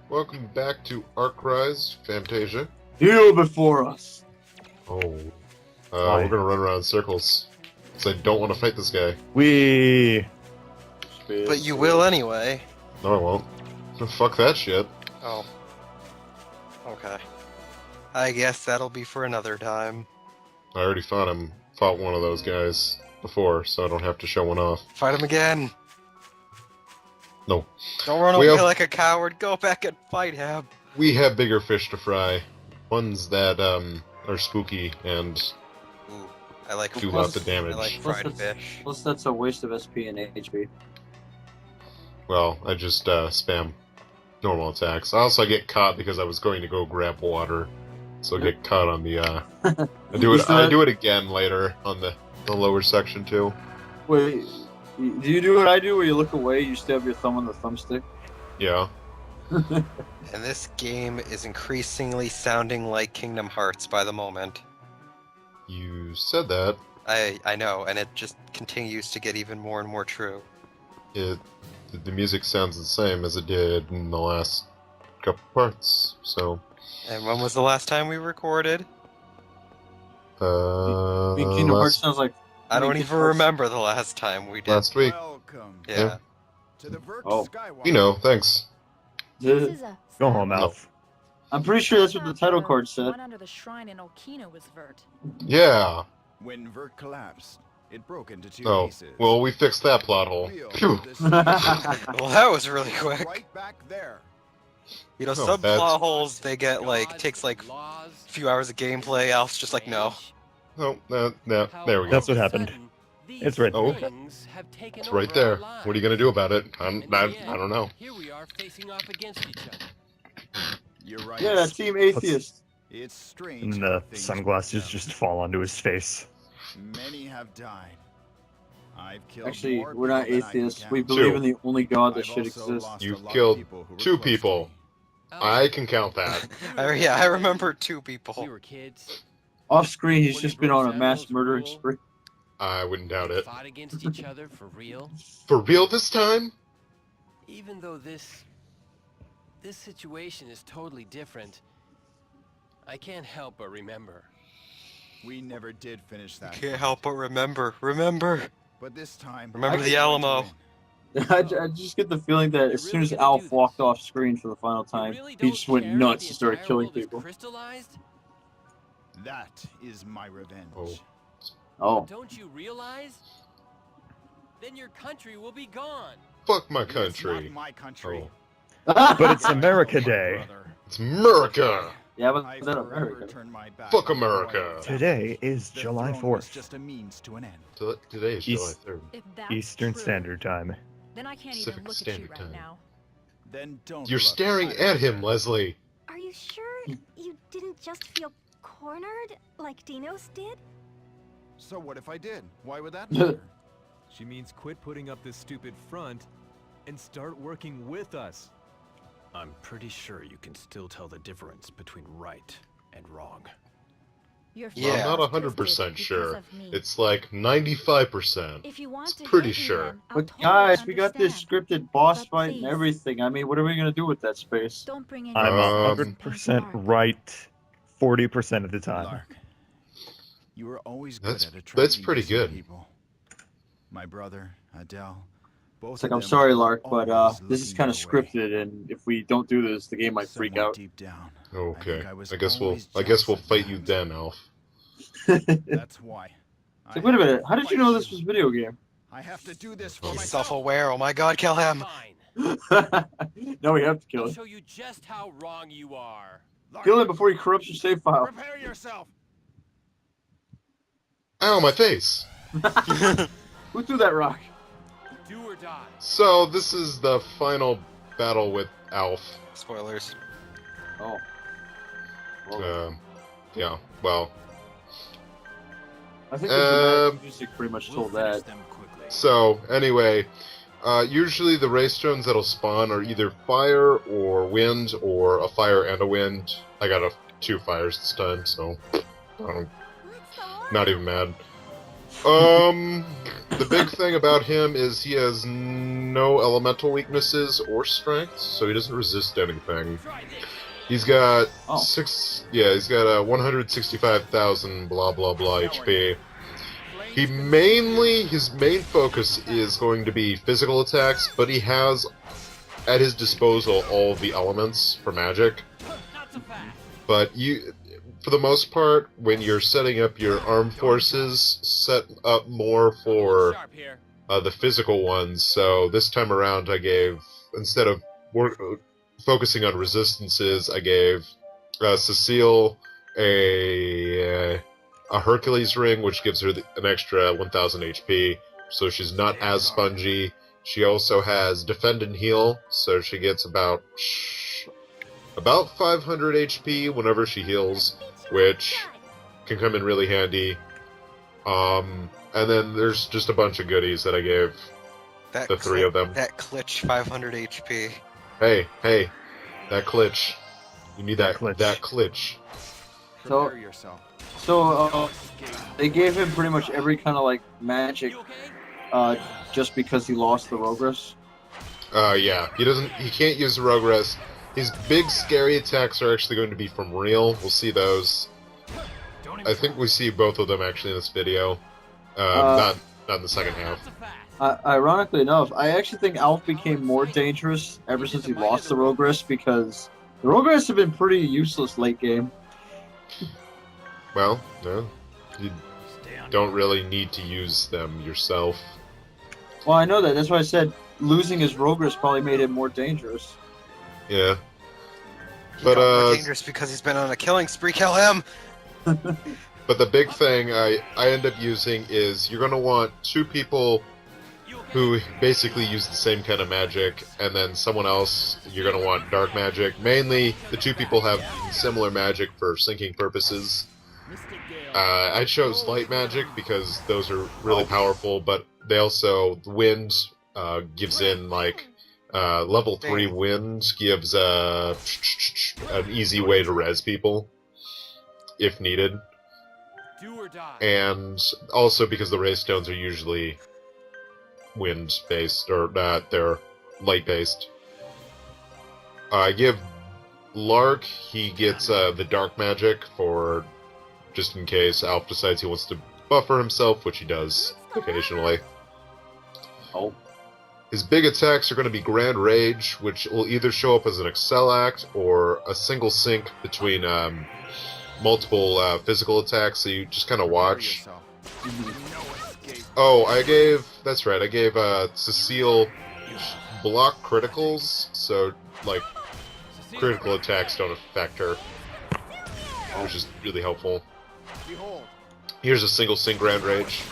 Welcome back to Arcrise Fantasia. Kneel before us. Oh, we're gonna run around in circles because I don't want to fight this guy. But you will anyway. No, I won't. Fuck that shit. Oh. Okay. I guess that'll be for another time. I already fought one of those guys before, so I don't have to show one off. Fight him again. No. Don't run away like a coward. Go back and fight him. We have bigger fish to fry. Ones that are spooky and Ooh, I like do lots of damage. I like fried fish. Plus, that's a waste of SP and HP. Well, I just spam normal attacks. I also get caught because I was going to go grab water, so I get caught on the. I do it again later on the lower section too. Wait, do you do what I do, where you look away, you stab your thumb on the thumbstick? Yeah. And this game is increasingly sounding like Kingdom Hearts by the moment. You said that. I know, and it just continues to get even more and more true. The music sounds the same as it did in the last couple parts, so... And when was the last time we recorded? Kingdom Hearts sounds like... I don't even remember the last time we did. Last week. Welcome Yeah. to the Vert Oh. Skywalker. You know, thanks. Go home, Alf. I'm pretty sure that's what the title card said. One under the shrine in Okina was Vert. Yeah. When Vert collapsed, it broke into two Oh, pieces. well, we fixed that plot hole. Real Phew. this Well, that was really quick. right back there. You know, Oh, some that's- plot holes, they get, takes, a few hours of gameplay. Alf's just like, no. Oh, no, there we go. That's what happened. It's right Oh, there. it's right there. What are you gonna do about it? I don't know. Here we are facing off against each other. You're right. Yeah, Team Atheist. It's strange. And how the things sunglasses work just fall onto his face. out. Many have died. I've killed Actually, more we're not people than I can atheists. We count. believe Two. in the only God that I've should also exist. lost a You've lot of killed people who were two close to people. me. I can count that. Yeah, I remember two people. We were kids. Off screen, he's just been on a mass murdering spree. I wouldn't doubt it. Fought against each other for real. For real this time? Even though this situation is totally different, I can't help but remember. We never did finish that. Can't help but remember. Remember. But this time, Remember I the was going to Alamo. win. I just get the feeling that as soon as Alf walked off screen for the final time, he just went nuts and started killing people. Crystallized? That is my revenge. Oh. Oh. Don't you realize? Then your country will be gone. Fuck my It's country. not my country. Oh. But it's America Day. Brother. It's America! Yeah, but I then forever America. turned my back Fuck on the America. royal Today is The July throne was 4th, just a means to an end. Today is July East- 3rd. If that's Eastern true, Standard Time. then I can't Pacific even look at Standard you right Time. now. Then don't. You're look. staring I at him, understand. Leslie. Are you sure you didn't just feel cornered like Dinos did? So what if I did? Why would that matter? She means quit putting up this stupid front and start working with us. I'm pretty sure you can still tell the difference between right and wrong. Your Yeah. I'm not father 100% twisted sure. because of me. It's like 95%. If you want it's to pretty hate me, sure. then I'll But totally guys, we got this understand. scripted boss But fight and please. everything. I mean, what are we gonna do with that space? Don't bring in I'm Um, 100% right 40% of the time. Lark, you were always good That's- at that's attracting pretty decent good. People. My brother, Adele, both It's like, of I'm them sorry, were Lark, but always this is looking kind of your way. scripted, and if we don't do this, the game might freak Somewhere out. Deep down, Okay. think I was I guess we'll always I guess we'll jealous of fight you that. then, Alf. That's why. It's like, wait a minute, how did you know this was a video game? I have to do this for He's myself. self-aware. Oh my god, kill him. Fine. No, we have to kill I'll him. show you just how wrong you are. Lark, Kill him before he corrupts your save file. prepare yourself. Ow, my face! Who threw that rock? Do or die. So, this is the final battle with Alf. Spoilers. Oh. Well, Yeah, well, I think the um, dramatic music pretty much We'll told finish that. them quickly. so, anyway, usually the race stones that'll spawn are either fire or wind, or a fire and a wind. I got two fires this time, so I'm What's the not even mad. The big thing about him is he has no elemental weaknesses or strengths, so he doesn't resist anything. He's got he's got 165,000 blah blah blah HP. His main focus is going to be physical attacks, but he has at his disposal all the elements for magic. But for the most part, when you're setting up your armed forces, set up more for the physical ones. So this time around, I gave, instead of focusing on resistances, I gave Cecile a Hercules ring, which gives her an extra 1,000 HP, so she's not as spongy. She also has Defend and Heal, so she gets about 500 HP whenever she heals, which can come in really handy. And then there's just a bunch of goodies that I gave the three of them. That Klitsch 500 HP. Hey, that Klitsch. You need that Klitsch. So they gave him pretty much every kind of like magic, just because he lost the Rogress. Yeah, he can't use the Rogress. His big scary attacks are actually going to be from Real. We'll see those. I think we see both of them actually in this video. Not in the second half. Ironically enough, I actually think Alf became more dangerous ever since he lost the Rogress, because the Rogress have been pretty useless late game. Well, no. You don't really need to use them yourself. Well, I know that. That's why I said losing his Rogress probably made him more dangerous. Yeah. He got more dangerous because he's been on a killing spree. Kill him! But the big thing I end up using is you're going to want two people who basically use the same kind of magic, and then someone else you're going to want dark magic. Mainly, the two people have similar magic for sinking purposes. I chose light magic because those are really powerful, but they also, wind gives in like level 3 wind gives an easy way to res people if needed. And also because the ray stones are usually wind based, or not, they're light based. I give Lark, he gets the dark magic for just in case Alf decides he wants to buffer himself, which he does occasionally. Oh. His big attacks are going to be Grand Rage, which will either show up as an Excel act or a single sync between multiple physical attacks, so you just kind of watch. Oh, I gave Cecile block criticals, so, like, critical attacks don't affect her, which is really helpful. Here's a single sync Grand Rage.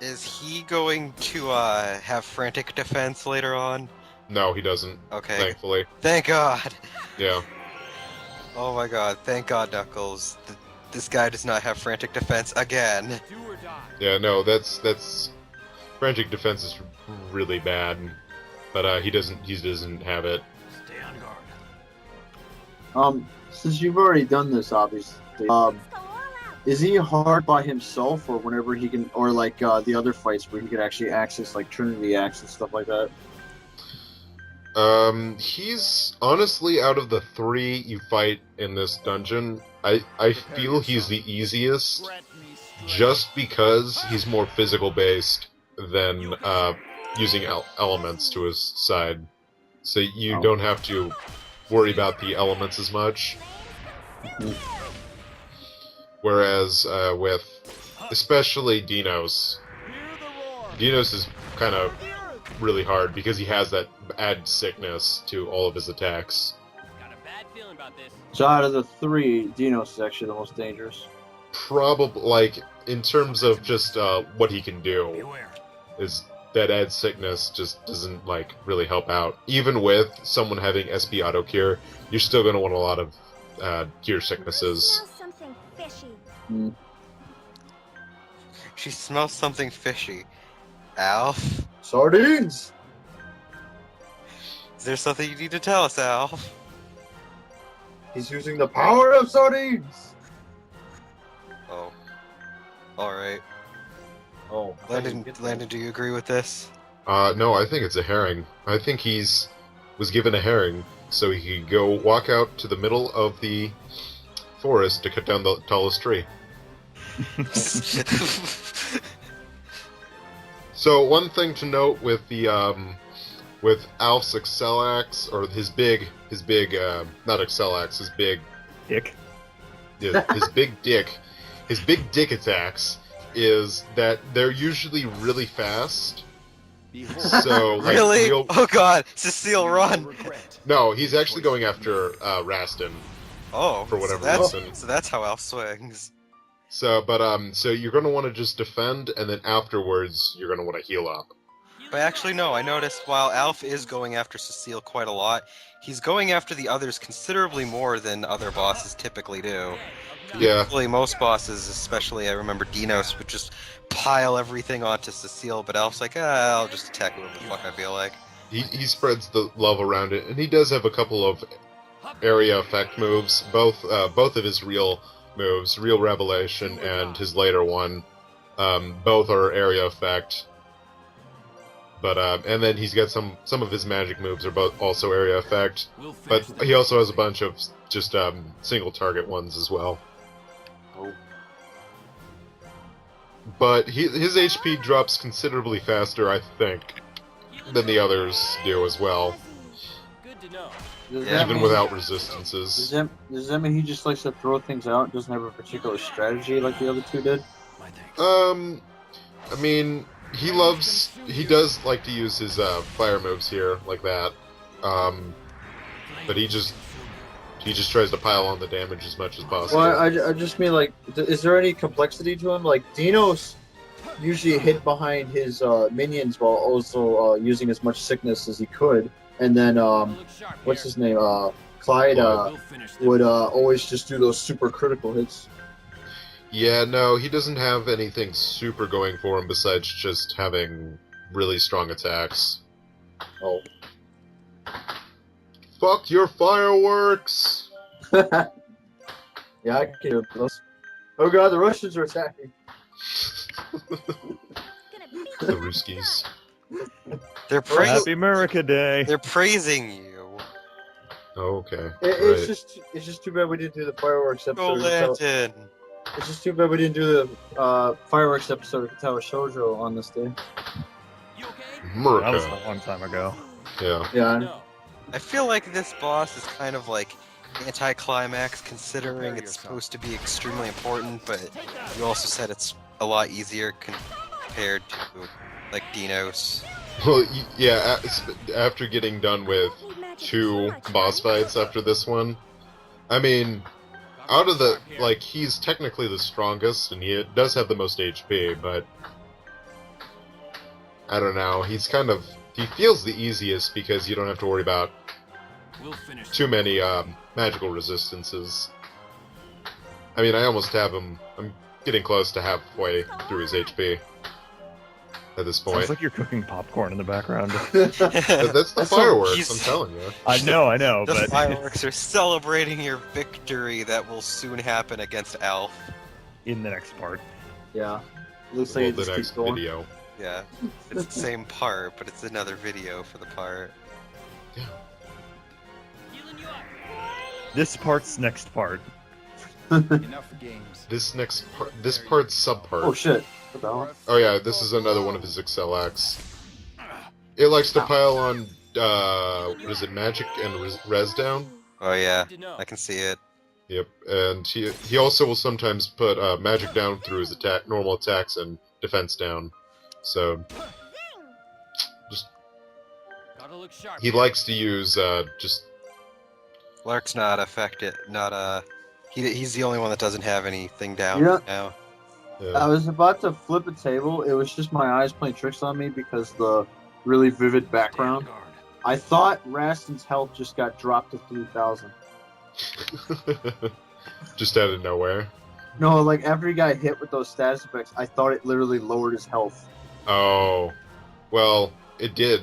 Is he going to have frantic defense later on? No, he doesn't. Okay. Thankfully. Thank God. Yeah. Oh my God! Thank God, Knuckles. This guy does not have frantic defense again. Yeah, no, that's frantic defense is really bad, but he doesn't have it. Stay on guard. Since you've already done this, obviously, is he hard by himself, or whenever he can, or like the other fights where he could actually access like Trinity Axe and stuff like that? He's honestly, out of the three you fight in this dungeon, I feel he's the easiest, just because he's more physical based than using elements to his side. So you don't have to worry about the elements as much. Whereas with especially Dinos is kind of really hard because he has that add sickness to all of his attacks. Got a bad feeling about this. So out of the three, Dinos is actually the most dangerous. Probably, like, in terms of just what he can do, is that add sickness just doesn't, like, really help out. Even with someone having SP auto cure, you're still going to want a lot of cure sicknesses. Something fishy. She smells something fishy. Alf? Sardines! Is there something you need to tell us, Alf? He's using the power of sardines! Oh. All right. Oh, Landon, do you agree with this? No, I think it's a herring. I think was given a herring so he could go walk out to the middle of the forest to cut down the tallest tree. So one thing to note with with Alf's Excel axe, or his big not Excel axe, his big Dick. his big dick attacks is that they're usually really fast. So like, really? Oh god, Cecile, run! No, he's actually going after Rastin. Oh, for whatever so reason. So that's how Alf swings. So you're gonna want to just defend, and then afterwards you're gonna want to heal up. But actually, no. I noticed while Alf is going after Cecile quite a lot, he's going after the others considerably more than other bosses typically do. Yeah. Usually, most bosses, especially I remember Dinos, would just pile everything onto Cecile, but Alf's like, I'll just attack whoever the fuck I feel like. He spreads the love around it, and he does have a couple of area effect moves. Both of his real moves, Real Revelation and his later one, both are area effect. But and then he's got some of his magic moves are both also area effect. But he also has a bunch of just single target ones as well. But his HP drops considerably faster, I think, than the others do as well. Good to know. Even without resistances. Does that mean he just likes to throw things out and doesn't have a particular strategy like the other two did? I mean, he does like to use his fire moves here, like that. But he just tries to pile on the damage as much as possible. Well, I just mean, like, is there any complexity to him? Like, Dinos usually hid behind his minions while also using as much sickness as he could. And then, what's his name? Clyde would always just do those super critical hits. Yeah, no, he doesn't have anything super going for him besides just having really strong attacks. Oh. Fuck your fireworks! Yeah, I can hear those. Oh god, the Russians are attacking. The Ruskies. They're Happy America Day. They're praising you. Oh, okay. It's just too bad we didn't do the fireworks episode. Lantern. It's just too bad we didn't do the fireworks episode of Katawa Shoujo on this day. America. That was a long time ago. Yeah. Yeah. I feel like this boss is kind of like anticlimax, considering it's supposed to be extremely important, but you also said it's a lot easier compared to like Dinos. Well, yeah, after getting done with 2 boss fights after this one, I mean, out of the, like, he's technically the strongest, and he does have the most HP, but I don't know, he feels the easiest because you don't have to worry about too many magical resistances. I mean, I almost have him, I'm getting close to halfway through his HP at this point. Sounds like you're cooking popcorn in the background. That's the fireworks, I'm telling you. I know, The but fireworks are celebrating your victory that will soon happen against Alf. in the next part. Yeah. Looks like it The just keeps next going. video. Yeah, it's the same part, but it's another video for the part. Yeah. This part's next part. Enough games. This part's subpart. Oh shit. What the hell? Oh yeah, this is another one of his Excel acts. It likes to pile on, what is it, magic and res down? Oh yeah, I can see it. Yep, and he also will sometimes put magic down through his normal attacks and defense down. So, just he likes to use just. Lark's not affected. He's the only one that doesn't have anything down Yeah. now. Yeah. I was about to flip a table. It was just my eyes playing tricks on me because of the really vivid background. I thought Rastin's health just got dropped to 3,000. Just out of nowhere. No, like after he got hit with those status effects, I thought it literally lowered his health. Oh, well, it did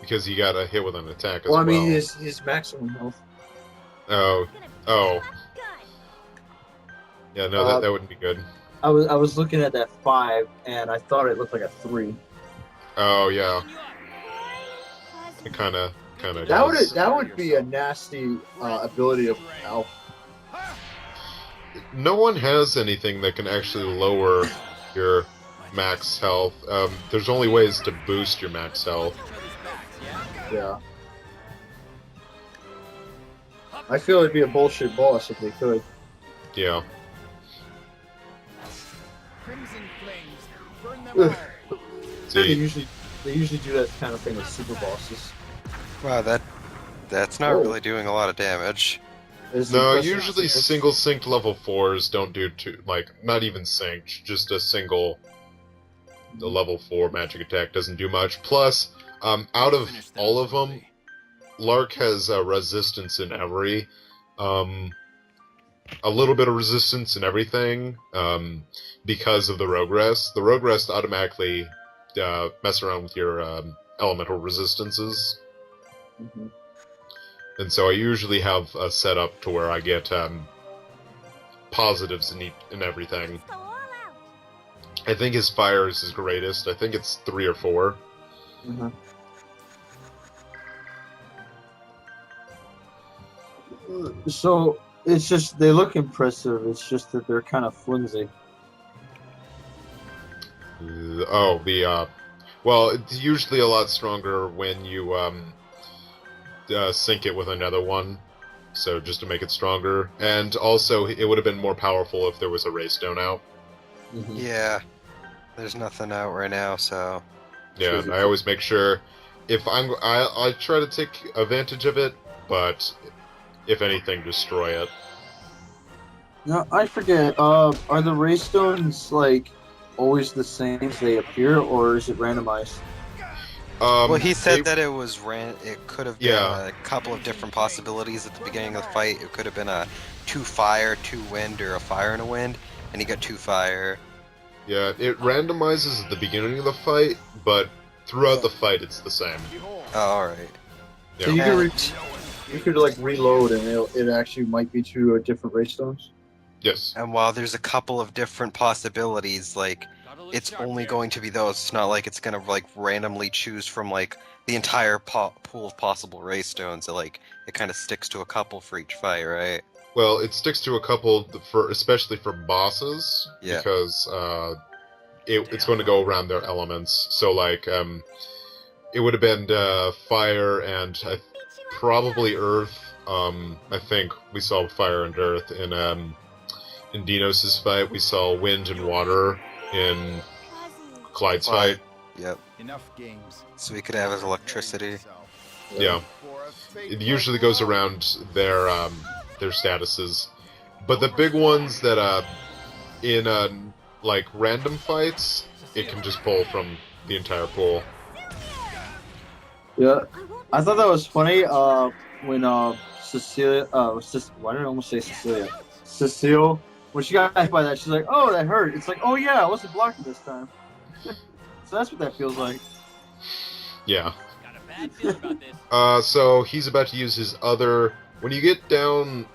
because he got a hit with an attack as well. Well, I mean his maximum health. Oh. Yeah, no, that wouldn't be good. I was looking at that 5, and I thought it looked like a 3. Oh yeah, it kind of That would be a nasty ability of Alf. No one has anything that can actually lower your max health. There's only ways to boost your max health. Yeah. I feel it'd be a bullshit boss if they could. Yeah. Crimson flames, burn them all. They See, usually do that kind of thing with super bosses. Wow, that's not really doing a lot of damage. no, usually single synced level 4s don't do too, like, not even synced, just a single the level 4 magic attack doesn't do much. Plus, out of all of them, Lark has resistance in every, a little bit of resistance in everything, because of the Rogue Rest. The Rogue Rest automatically mess around with your elemental resistances. Mm-hmm. And so I usually have a setup to where I get positives in everything. I think his fire is his greatest. I think it's 3 or 4. Mm-hmm. So it's just they look impressive. It's just that they're kind of flimsy. Well, it's usually a lot stronger when you sync it with another one. So just to make it stronger, and also it would have been more powerful if there was a ray stone out. Mm-hmm. Yeah, there's nothing out right now, so Yeah, and I always make sure if I try to take advantage of it, but if anything, destroy it. No, I forget. Are the ray stones like always the same as they appear, or is it randomized? Well, he said that it was it could have been Yeah. a couple of different possibilities at the beginning of the fight. It could have been a 2 fire, 2 wind, or a fire and a wind, and he got 2 fire. Yeah, it randomizes at the beginning of the fight, but throughout the fight it's the same. Oh, alright. Yeah. So you could like reload, and it actually might be 2 different ray stones. Yes. And while there's a couple of different possibilities, like, it's only going to be those. It's not like it's gonna like randomly choose from like the entire pool of possible ray stones. Like it kind of sticks to a couple for each fight, right? Well, it sticks to a couple especially for bosses, Yeah. because it's going to go around their elements. So like it would have been fire and probably earth. I think we saw fire and earth in Dinos' fight. We saw wind and water in Clyde's fight. Yep. Enough games. So we could have his electricity. Yeah. It usually goes around their statuses. But the big ones that in like random fights, it can just pull from the entire pool. Yeah, I thought that was funny. When Cecilia, why did I almost say Cecilia? Cecile, when she got hit by that, she's like, "Oh, that hurt." It's like, "Oh yeah, I wasn't blocking this time." So that's what that feels like. Yeah. Got a bad feeling about this. So he's about to use his other. When you get down,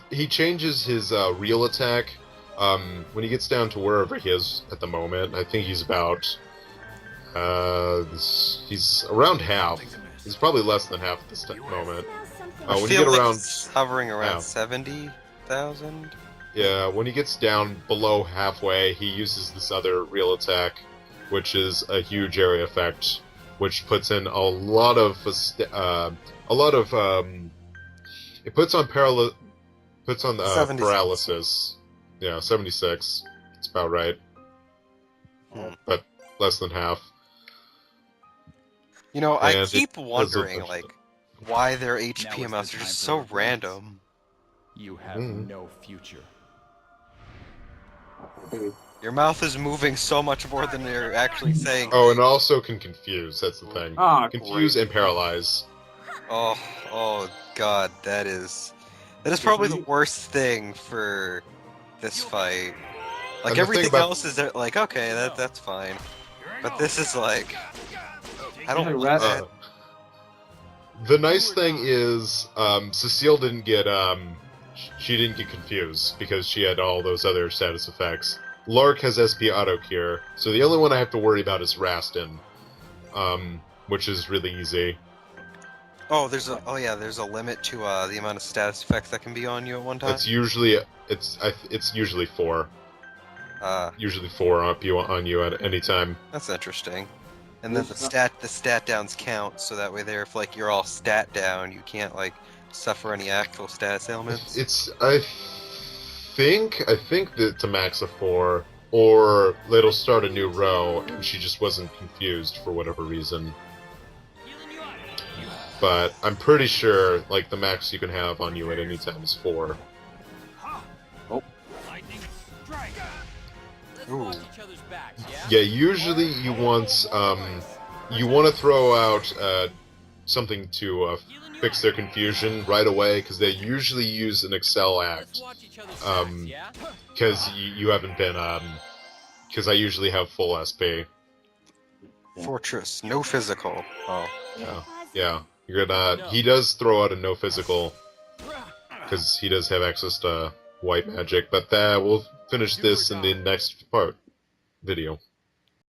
he changes his real attack. When he gets down to wherever he is at the moment, I think he's about. He's around half. He's probably less than half at this moment. I When you feel get like around, it's hovering around yeah. 70,000. Yeah, when he gets down below halfway, he uses this other real attack, which is a huge area effect, which puts in a lot of it puts on paralysis. Yeah, 76. It's about right. But less than half. You know, I And keep it has a wondering, bunch of like, why their Now HP is the amounts are time just for so revenge. random. You have no future. Your mouth is moving so much more than you're actually saying. Oh, and it also can confuse. That's the thing. Ah, Confuse great. and paralyze. Oh god, that is probably the worst thing for this fight. Like And the thing everything about- else is like okay, that's fine, but this is like I don't Like like that. The nice thing is, Cecile didn't get she didn't get confused because she had all those other status effects. Lark has SP auto cure, so the only one I have to worry about is Rastin, which is really easy. Oh, there's a limit to the amount of status effects that can be on you at one time. It's usually usually 4. Usually 4 on you at any time. That's interesting. And then the stat downs count, so that way there, if like you're all stat down, you can't like suffer any actual status ailments. I think that to max a 4, or it'll start a new row, and she just wasn't confused for whatever reason. But I'm pretty sure, like, the max you can have on you at any time is 4. Ooh. Yeah, usually you want to throw out something to fix their confusion right away, because they usually use an Excel act. Because you haven't been because I usually have full SP. Fortress, no physical. Oh. Yeah. You're gonna. He does throw out a no physical, because he does have access to white magic. But we'll finish this in the next video.